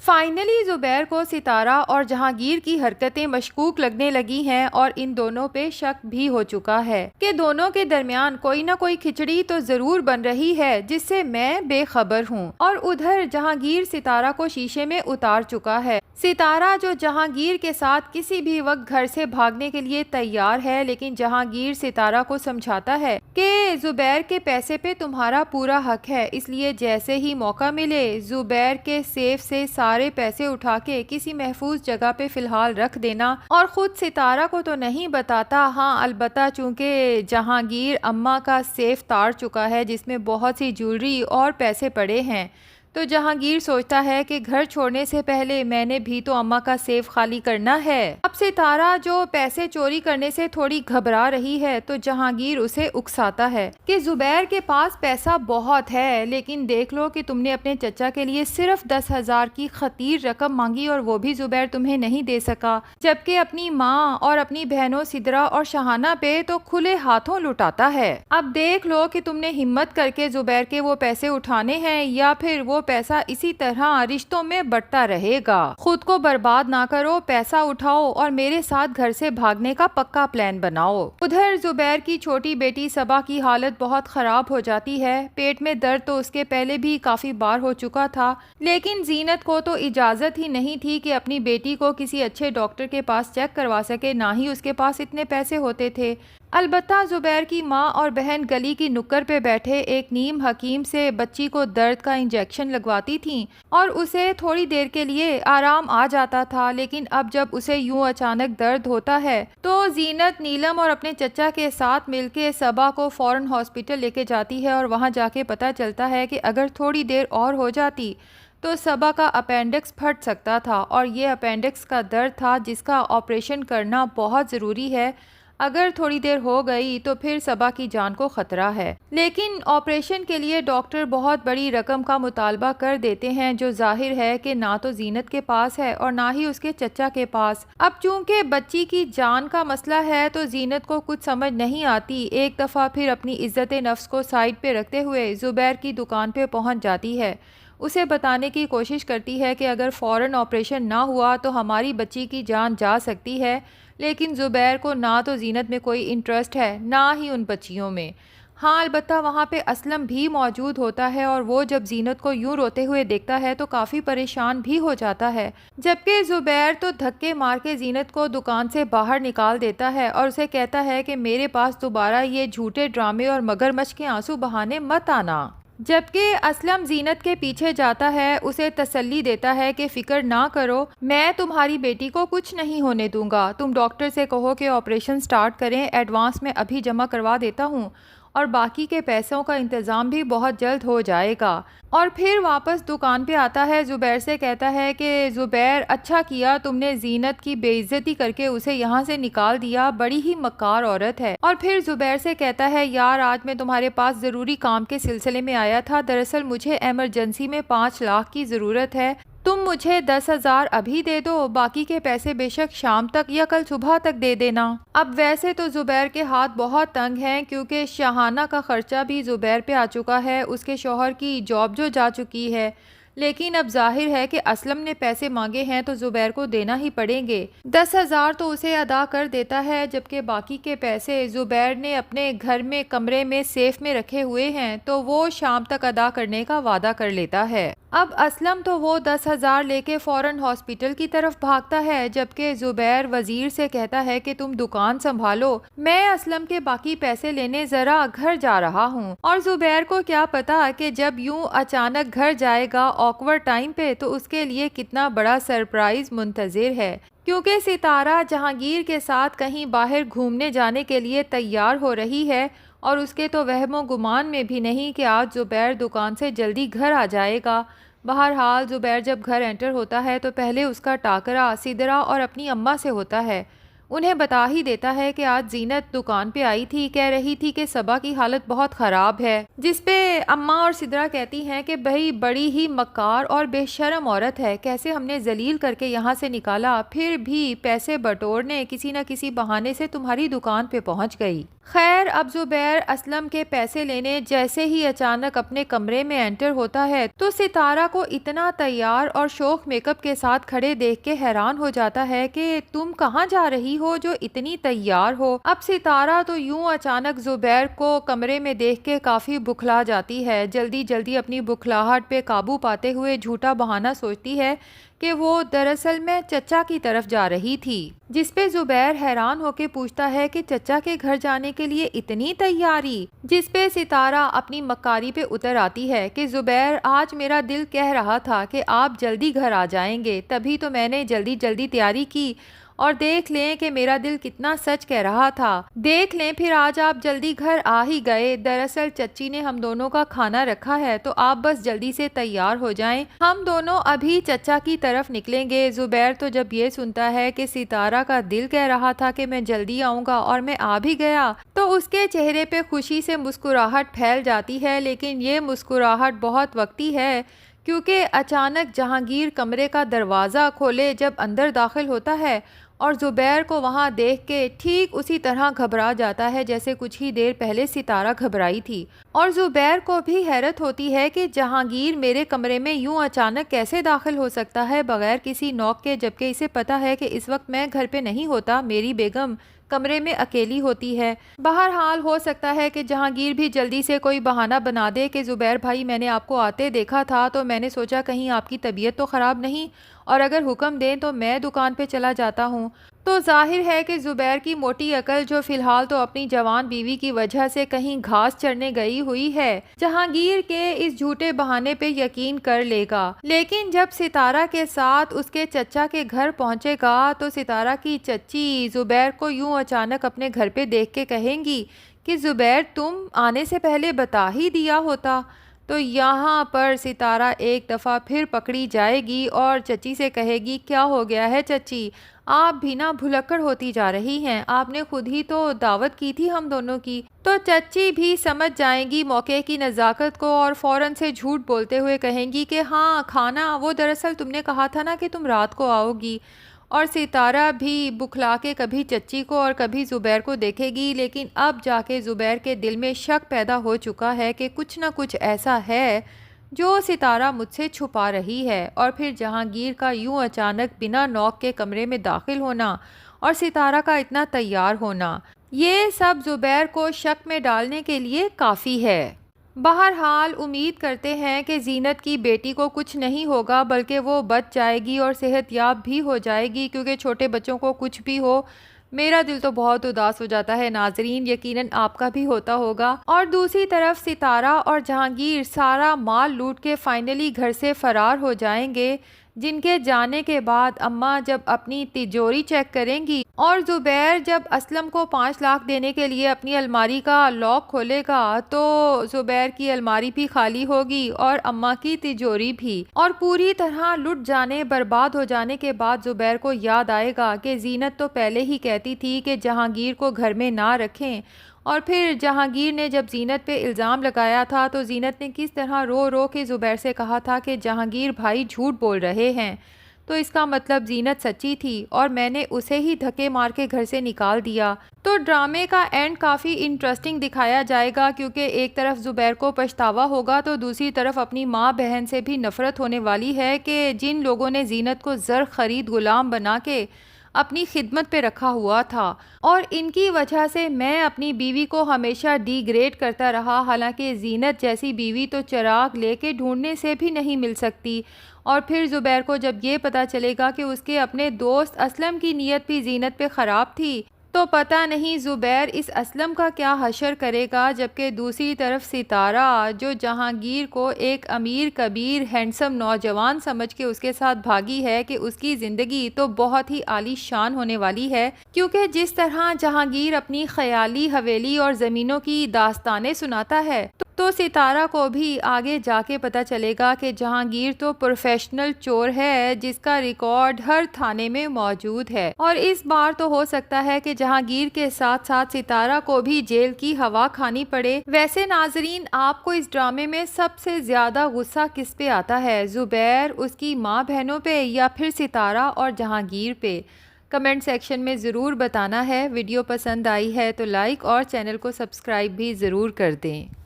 Finally زبیر کو ستارہ اور جہانگیر کی حرکتیں مشکوک لگنے لگی ہیں اور ان دونوں پہ شک بھی ہو چکا ہے کہ دونوں کے درمیان کوئی نہ کوئی کھچڑی تو ضرور بن رہی ہے جس سے میں بے خبر ہوں۔ اور ادھر جہانگیر ستارہ کو شیشے میں اتار چکا ہے۔ ستارہ جو جہانگیر کے ساتھ کسی بھی وقت گھر سے بھاگنے کے لیے تیار ہے، لیکن جہانگیر ستارہ کو سمجھاتا ہے کہ زبیر کے پیسے پہ تمہارا پورا حق ہے، اس لیے جیسے ہی موقع ملے زبیر کے سیف سے سارے پیسے اٹھا کے کسی محفوظ جگہ پہ فی الحال رکھ دینا۔ اور خود ستارہ کو تو نہیں بتاتا، ہاں البتہ چونکہ جہانگیر اماں کا سیف تاڑ چکا ہے جس میں بہت سی جیولری اور پیسے پڑے ہیں، تو جہانگیر سوچتا ہے کہ گھر چھوڑنے سے پہلے میں نے بھی تو اماں کا سیف خالی کرنا ہے۔ اب ستارہ جو پیسے چوری کرنے سے تھوڑی گھبرا رہی ہے تو جہانگیر اسے اکساتا ہے کہ زبیر کے پاس پیسہ بہت ہے، لیکن دیکھ لو کہ تم نے اپنے چچا کے لیے صرف 10,000 کی خطیر رقم مانگی اور وہ بھی زبیر تمہیں نہیں دے سکا، جبکہ اپنی ماں اور اپنی بہنوں سدرا اور شہانہ پہ تو کھلے ہاتھوں لٹاتا ہے۔ اب دیکھ لو کہ تم نے ہمت کر کے زبیر کے وہ پیسے اٹھانے ہیں یا پھر وہ پیسہ اسی طرح رشتوں میں بٹتا رہے گا۔ خود کو برباد نہ کرو، پیسہ اٹھاؤ اور میرے ساتھ گھر سے بھاگنے کا پکا پلان بناؤ۔ ادھر زبیر کی چھوٹی بیٹی صبا کی حالت بہت خراب ہو جاتی ہے۔ پیٹ میں درد تو اس کے پہلے بھی کافی بار ہو چکا تھا، لیکن زینت کو تو اجازت ہی نہیں تھی کہ اپنی بیٹی کو کسی اچھے ڈاکٹر کے پاس چیک کروا سکے، نہ ہی اس کے پاس اتنے پیسے ہوتے تھے۔ البتہ زبیر کی ماں اور بہن گلی کی نکر پہ بیٹھے ایک نیم حکیم سے بچی کو درد کا انجیکشن لگواتی تھیں اور اسے تھوڑی دیر کے لیے آرام آ جاتا تھا، لیکن اب جب اسے یوں اچانک درد ہوتا ہے تو زینت نیلم اور اپنے چچا کے ساتھ مل کے صبا کو فوراً ہاسپٹل لے کے جاتی ہے اور وہاں جا کے پتہ چلتا ہے کہ اگر تھوڑی دیر اور ہو جاتی تو صبا کا اپینڈکس پھٹ سکتا تھا اور یہ اپینڈکس کا درد تھا جس کا آپریشن کرنا بہت ضروری ہے۔ اگر تھوڑی دیر ہو گئی تو پھر صبا کی جان کو خطرہ ہے، لیکن آپریشن کے لیے ڈاکٹر بہت بڑی رقم کا مطالبہ کر دیتے ہیں جو ظاہر ہے کہ نہ تو زینت کے پاس ہے اور نہ ہی اس کے چچا کے پاس۔ اب چونکہ بچی کی جان کا مسئلہ ہے تو زینت کو کچھ سمجھ نہیں آتی۔ ایک دفعہ پھر اپنی عزت نفس کو سائڈ پہ رکھتے ہوئے زبیر کی دکان پہ پہنچ جاتی ہے، اسے بتانے کی کوشش کرتی ہے کہ اگر فوراً آپریشن نہ ہوا تو ہماری بچی کی جان جا سکتی ہے، لیکن زبیر کو نہ تو زینت میں کوئی انٹرسٹ ہے نہ ہی ان بچیوں میں۔ ہاں البتہ وہاں پہ اسلم بھی موجود ہوتا ہے اور وہ جب زینت کو یوں روتے ہوئے دیکھتا ہے تو کافی پریشان بھی ہو جاتا ہے، جبکہ زبیر تو دھکے مار کے زینت کو دکان سے باہر نکال دیتا ہے اور اسے کہتا ہے کہ میرے پاس دوبارہ یہ جھوٹے ڈرامے اور مگرمچھ کے آنسو بہانے مت آنا۔ جبکہ اسلم زینت کے پیچھے جاتا ہے، اسے تسلی دیتا ہے کہ فکر نہ کرو، میں تمہاری بیٹی کو کچھ نہیں ہونے دوں گا، تم ڈاکٹر سے کہو کہ آپریشن سٹارٹ کریں، ایڈوانس میں ابھی جمع کروا دیتا ہوں اور باقی کے پیسوں کا انتظام بھی بہت جلد ہو جائے گا۔ اور پھر واپس دکان پہ آتا ہے، زبیر سے کہتا ہے کہ زبیر اچھا کیا تم نے زینت کی بے عزتی کر کے اسے یہاں سے نکال دیا، بڑی ہی مکار عورت ہے۔ اور پھر زبیر سے کہتا ہے یار آج میں تمہارے پاس ضروری کام کے سلسلے میں آیا تھا، دراصل مجھے ایمرجنسی میں 5 لاکھ کی ضرورت ہے، تم مجھے 10,000 ابھی دے دو، باقی کے پیسے بے شک شام تک یا کل صبح تک دے دینا۔ اب ویسے تو زبیر کے ہاتھ بہت تنگ ہیں کیونکہ شہانہ کا خرچہ بھی زبیر پہ آ چکا ہے، اس کے شوہر کی جاب جو جا چکی ہے، لیکن اب ظاہر ہے کہ اسلم نے پیسے مانگے ہیں تو زبیر کو دینا ہی پڑیں گے۔ 10,000 تو اسے ادا کر دیتا ہے، جبکہ باقی کے پیسے زبیر نے اپنے گھر میں کمرے میں سیف میں رکھے ہوئے ہیں تو وہ شام تک ادا کرنے کا وعدہ کر لیتا ہے۔ اب اسلم تو وہ 10,000 لے کے فوراً ہاسپٹل کی طرف بھاگتا ہے، جبکہ زبیر وزیر سے کہتا ہے کہ تم دکان سنبھالو، میں اسلم کے باقی پیسے لینے ذرا گھر جا رہا ہوں۔ اور زبیر کو کیا پتا کہ جب یوں اچانک گھر جائے گا آکورڈ ٹائم پہ تو اس کے لیے کتنا بڑا سرپرائز منتظر ہے، کیونکہ ستارہ جہانگیر کے ساتھ کہیں باہر گھومنے جانے کے لیے تیار ہو رہی ہے اور اس کے تو وہم و گمان میں بھی نہیں کہ آج زبیر دکان سے جلدی گھر آ جائے گا۔ بہرحال زبیر جب گھر انٹر ہوتا ہے تو پہلے اس کا ٹاکرا سدرا اور اپنی اماں سے ہوتا ہے۔ انہیں بتا ہی دیتا ہے کہ آج زینت دکان پہ آئی تھی، کہہ رہی تھی کہ صبا کی حالت بہت خراب ہے، جس پہ اماں اور سدرا کہتی ہیں کہ بھئی بڑی ہی مکار اور بے شرم عورت ہے، کیسے ہم نے ذلیل کر کے یہاں سے نکالا، پھر بھی پیسے بٹورنے کسی نہ کسی بہانے سے تمہاری دکان پہ پہنچ گئی۔ خیر اب زبیر اسلم کے پیسے لینے جیسے ہی اچانک اپنے کمرے میں انٹر ہوتا ہے تو ستارہ کو اتنا تیار اور شوق میک اپ کے ساتھ کھڑے دیکھ کے حیران ہو جاتا ہے کہ تم کہاں جا رہی ہو جو اتنی تیار ہو۔ اب ستارہ تو یوں اچانک زبیر کو کمرے میں دیکھ کے کافی بکھلا جاتی ہے، جلدی جلدی اپنی بکھلاہٹ پہ قابو پاتے ہوئے جھوٹا بہانہ سوچتی ہے کہ وہ دراصل میں چچا کی طرف جا رہی تھی، جس پہ زبیر حیران ہو کے پوچھتا ہے کہ چچا کے گھر جانے کے لیے اتنی تیاری، جس پہ ستارہ اپنی مکاری پہ اتر آتی ہے کہ زبیر آج میرا دل کہہ رہا تھا کہ آپ جلدی گھر آ جائیں گے، تبھی تو میں نے جلدی جلدی تیاری کی، اور دیکھ لیں کہ میرا دل کتنا سچ کہہ رہا تھا، دیکھ لیں پھر آج آپ جلدی گھر آ ہی گئے، دراصل چچی نے ہم دونوں کا کھانا رکھا ہے تو آپ بس جلدی سے تیار ہو جائیں، ہم دونوں ابھی چچا کی طرف نکلیں گے۔ زبیر تو جب یہ سنتا ہے کہ ستارہ کا دل کہہ رہا تھا کہ میں جلدی آؤں گا اور میں آ بھی گیا تو اس کے چہرے پہ خوشی سے مسکراہٹ پھیل جاتی ہے، لیکن یہ مسکراہٹ بہت وقتی ہے کیونکہ اچانک جہانگیر کمرے کا دروازہ کھولے جب اندر داخل ہوتا ہے اور زبیر کو وہاں دیکھ کے ٹھیک اسی طرح گھبرا جاتا ہے جیسے کچھ ہی دیر پہلے ستارہ گھبرائی تھی، اور زبیر کو بھی حیرت ہوتی ہے کہ جہانگیر میرے کمرے میں یوں اچانک کیسے داخل ہو سکتا ہے بغیر کسی نوک کے، جبکہ اسے پتا ہے کہ اس وقت میں گھر پہ نہیں ہوتا، میری بیگم کمرے میں اکیلی ہوتی ہے۔ بہرحال ہو سکتا ہے کہ جہانگیر بھی جلدی سے کوئی بہانہ بنا دے کہ زبیر بھائی میں نے آپ کو آتے دیکھا تھا تو میں نے سوچا کہیں آپ کی طبیعت تو خراب نہیں، اور اگر حکم دیں تو میں دکان پہ چلا جاتا ہوں۔ تو ظاہر ہے کہ زبیر کی موٹی عقل جو فی الحال تو اپنی جوان بیوی کی وجہ سے کہیں گھاس چرنے گئی ہوئی ہے، جہانگیر کے اس جھوٹے بہانے پہ یقین کر لے گا، لیکن جب ستارہ کے ساتھ اس کے چچا کے گھر پہنچے گا تو ستارہ کی چچی زبیر کو یوں اچانک اپنے گھر پہ دیکھ کے کہیں گی کہ زبیر تم آنے سے پہلے بتا ہی دیا ہوتا، تو یہاں پر ستارہ ایک دفعہ پھر پکڑی جائے گی اور چچی سے کہے گی کیا ہو گیا ہے چچی، آپ بھی نا بھلکڑ ہوتی جا رہی ہیں، آپ نے خود ہی تو دعوت کی تھی ہم دونوں کی۔ تو چچی بھی سمجھ جائیں گی موقع کی نزاکت کو اور فوراً سے جھوٹ بولتے ہوئے کہیں گی کہ ہاں کھانا وہ دراصل تم نے کہا تھا نا کہ تم رات کو آؤ گی، اور ستارہ بھی بکھلا کے کبھی چچی کو اور کبھی زبیر کو دیکھے گی، لیکن اب جا کے زبیر کے دل میں شک پیدا ہو چکا ہے کہ کچھ نہ کچھ ایسا ہے جو ستارہ مجھ سے چھپا رہی ہے، اور پھر جہانگیر کا یوں اچانک بنا نوک کے کمرے میں داخل ہونا اور ستارہ کا اتنا تیار ہونا، یہ سب زبیر کو شک میں ڈالنے کے لیے کافی ہے۔ بہرحال امید کرتے ہیں کہ زینت کی بیٹی کو کچھ نہیں ہوگا بلکہ وہ بچ جائے گی اور صحت یاب بھی ہو جائے گی، کیونکہ چھوٹے بچوں کو کچھ بھی ہو میرا دل تو بہت اداس ہو جاتا ہے ناظرین، یقیناً آپ کا بھی ہوتا ہوگا۔ اور دوسری طرف ستارہ اور جہانگیر سارا مال لوٹ کے فائنلی گھر سے فرار ہو جائیں گے، جن کے جانے کے بعد اماں جب اپنی تجوری چیک کریں گی اور زبیر جب اسلم کو 5 لاکھ دینے کے لیے اپنی الماری کا لاک کھولے گا تو زبیر کی الماری بھی خالی ہوگی اور اماں کی تجوری بھی، اور پوری طرح لٹ جانے برباد ہو جانے کے بعد زبیر کو یاد آئے گا کہ زینت تو پہلے ہی کہتی تھی کہ جہانگیر کو گھر میں نہ رکھیں، اور پھر جہانگیر نے جب زینت پہ الزام لگایا تھا تو زینت نے کس طرح رو رو کے زبیر سے کہا تھا کہ جہانگیر بھائی جھوٹ بول رہے ہیں، تو اس کا مطلب زینت سچی تھی اور میں نے اسے ہی دھکے مار کے گھر سے نکال دیا۔ تو ڈرامے کا اینڈ کافی انٹرسٹنگ دکھایا جائے گا کیونکہ ایک طرف زبیر کو پچھتاوا ہوگا تو دوسری طرف اپنی ماں بہن سے بھی نفرت ہونے والی ہے کہ جن لوگوں نے زینت کو زر خرید غلام بنا کے اپنی خدمت پہ رکھا ہوا تھا، اور ان کی وجہ سے میں اپنی بیوی کو ہمیشہ ڈی گریڈ کرتا رہا، حالانکہ زینت جیسی بیوی تو چراغ لے کے ڈھونڈنے سے بھی نہیں مل سکتی۔ اور پھر زبیر کو جب یہ پتا چلے گا کہ اس کے اپنے دوست اسلم کی نیت بھی زینت پہ خراب تھی تو پتہ نہیں زبیر اس اسلم کا کیا حشر کرے گا، جبکہ دوسری طرف ستارہ جو جہانگیر کو ایک امیر کبیر ہینڈسم نوجوان سمجھ کے اس کے ساتھ بھاگی ہے کہ اس کی زندگی تو بہت ہی عالی شان ہونے والی ہے، کیونکہ جس طرح جہانگیر اپنی خیالی حویلی اور زمینوں کی داستانیں سناتا ہے تو ستارہ کو بھی آگے جا کے پتہ چلے گا کہ جہانگیر تو پروفیشنل چور ہے جس کا ریکارڈ ہر تھانے میں موجود ہے، اور اس بار تو ہو سکتا ہے کہ جہانگیر کے ساتھ ساتھ ستارہ کو بھی جیل کی ہوا کھانی پڑے۔ ویسے ناظرین، آپ کو اس ڈرامے میں سب سے زیادہ غصہ کس پہ آتا ہے؟ زبیر، اس کی ماں بہنوں پہ، یا پھر ستارہ اور جہانگیر پہ؟ کمنٹ سیکشن میں ضرور بتانا ہے۔ ویڈیو پسند آئی ہے تو لائک اور چینل کو سبسکرائب بھی ضرور کر دیں۔